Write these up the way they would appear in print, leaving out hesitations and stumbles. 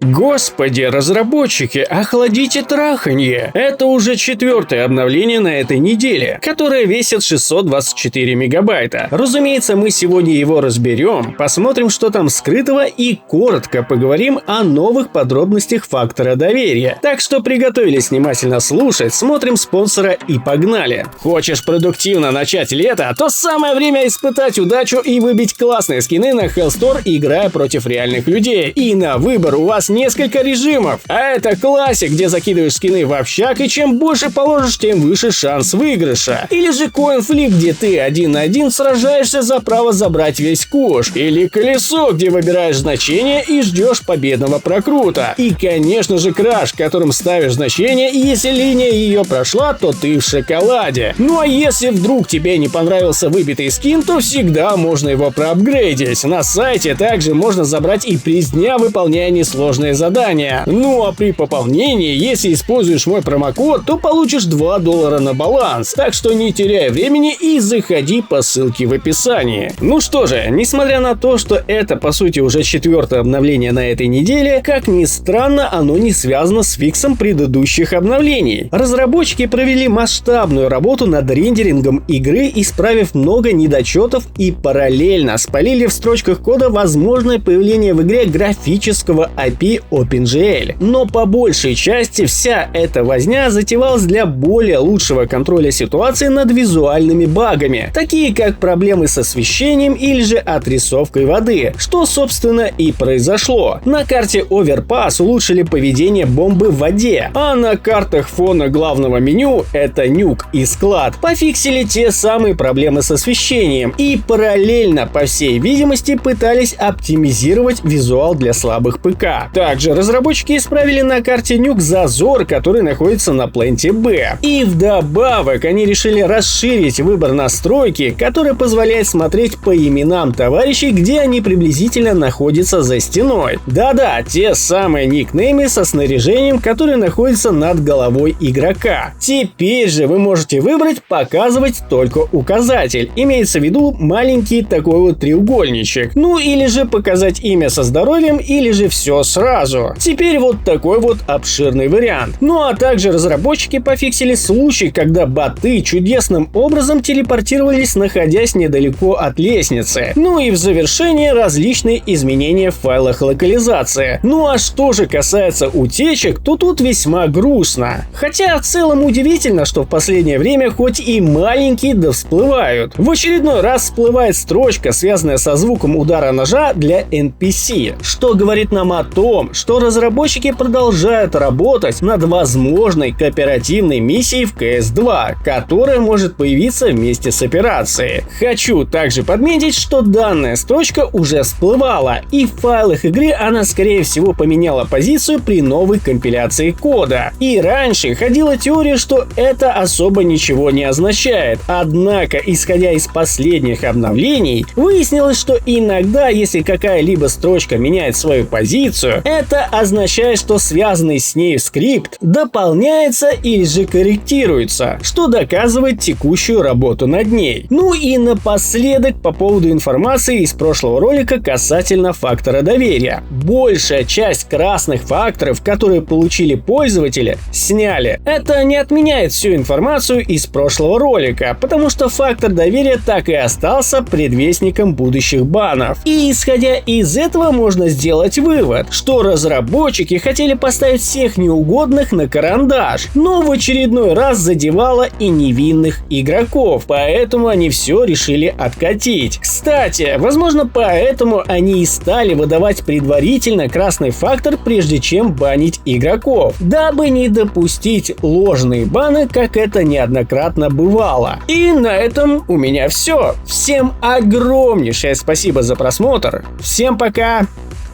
Господи, разработчики, охладите траханье! Это уже 4-е обновление на этой неделе, которое весит 624 мегабайта. Разумеется, мы сегодня его разберем, посмотрим, что там скрытого, и коротко поговорим о новых подробностях фактора доверия. Так что приготовились внимательно слушать, смотрим спонсора и погнали! Хочешь продуктивно начать лето, то самое время испытать удачу и выбить классные скины на Hellstore, играя против реальных людей. И на выбор у вас несколько режимов. А это классик, где закидываешь скины в общак, и чем больше положишь, тем выше шанс выигрыша. Или же коин-флип, где ты 1 на 1 сражаешься за право забрать весь куш. Или колесо, где выбираешь значение и ждешь победного прокрута. И, конечно же, краш, которым ставишь значение, и если линия ее прошла, то ты в шоколаде. Ну а если вдруг тебе не понравился выбитый скин, то всегда можно его проапгрейдить. На сайте также можно забрать и приз дня, выполняя несложные задания. Ну а при пополнении, если используешь мой промокод, то получишь $2 на баланс. Так что не теряй времени и заходи по ссылке в описании. Ну что же, несмотря на то, что это по сути уже 4-е обновление на этой неделе, как ни странно, оно не связано с фиксом предыдущих обновлений. Разработчики провели масштабную работу над рендерингом игры, исправив много недочетов, и параллельно спалили в строчках кода возможное появление в игре графического API OpenGL. Но по большей части вся эта возня затевалась для более лучшего контроля ситуации над визуальными багами, такие как проблемы с освещением или же отрисовкой воды, что собственно и произошло. На карте Overpass улучшили поведение бомбы в воде, а на картах фона главного меню, это нюк и склад, пофиксили те самые проблемы с освещением и параллельно, по всей видимости, пытались оптимизировать визуал для слабых ПК. Также разработчики исправили на карте нюк зазор, который находится на пленте Б. И вдобавок они решили расширить выбор настройки, который позволяет смотреть по именам товарищей, где они приблизительно находятся за стеной. Да-да, те самые никнеймы со снаряжением, которые находятся над головой игрока. Теперь же вы можете выбрать показывать только указатель. Имеется в виду маленький такой вот треугольничек. Ну или же показать имя со здоровьем, или же все сразу. Теперь вот такой вот обширный вариант. Ну а также разработчики пофиксили случай, когда боты чудесным образом телепортировались, находясь недалеко от лестницы. Ну и в завершение различные изменения в файлах локализации. Ну а что же касается утечек, то тут весьма грустно. Хотя в целом удивительно, что в последнее время хоть и маленькие, да всплывают. В очередной раз всплывает строчка, связанная со звуком удара ножа для NPC, что говорит нам о том, что разработчики продолжают работать над возможной кооперативной миссией в CS2, которая может появиться вместе с операцией. Хочу также подметить, что данная строчка уже всплывала, и в файлах игры она скорее всего поменяла позицию при новой компиляции кода. И раньше ходила теория, что это особо ничего не означает. Однако, исходя из последних обновлений, выяснилось, что иногда, если какая-либо строчка меняет свою позицию, это означает, что связанный с ней скрипт дополняется или же корректируется, что доказывает текущую работу над ней. Ну и напоследок по поводу информации из прошлого ролика касательно фактора доверия. Большая часть красных факторов, которые получили пользователи, сняли. Это не отменяет всю информацию из прошлого ролика, потому что фактор доверия так и остался предвестником будущих банов. И исходя из этого можно сделать вывод, что разработчики хотели поставить всех неугодных на карандаш, но в очередной раз задевало и невинных игроков, поэтому они все решили откатить. Кстати, возможно, поэтому они и стали выдавать предварительно красный фактор, прежде чем банить игроков, дабы не допустить ложные баны, как это неоднократно бывало. И на этом у меня все. Всем огромнейшее спасибо за просмотр, всем пока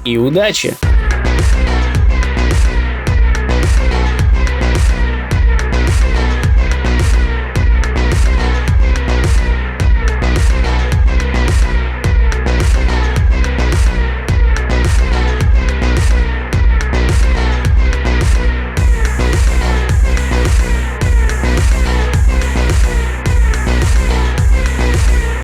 и удачи!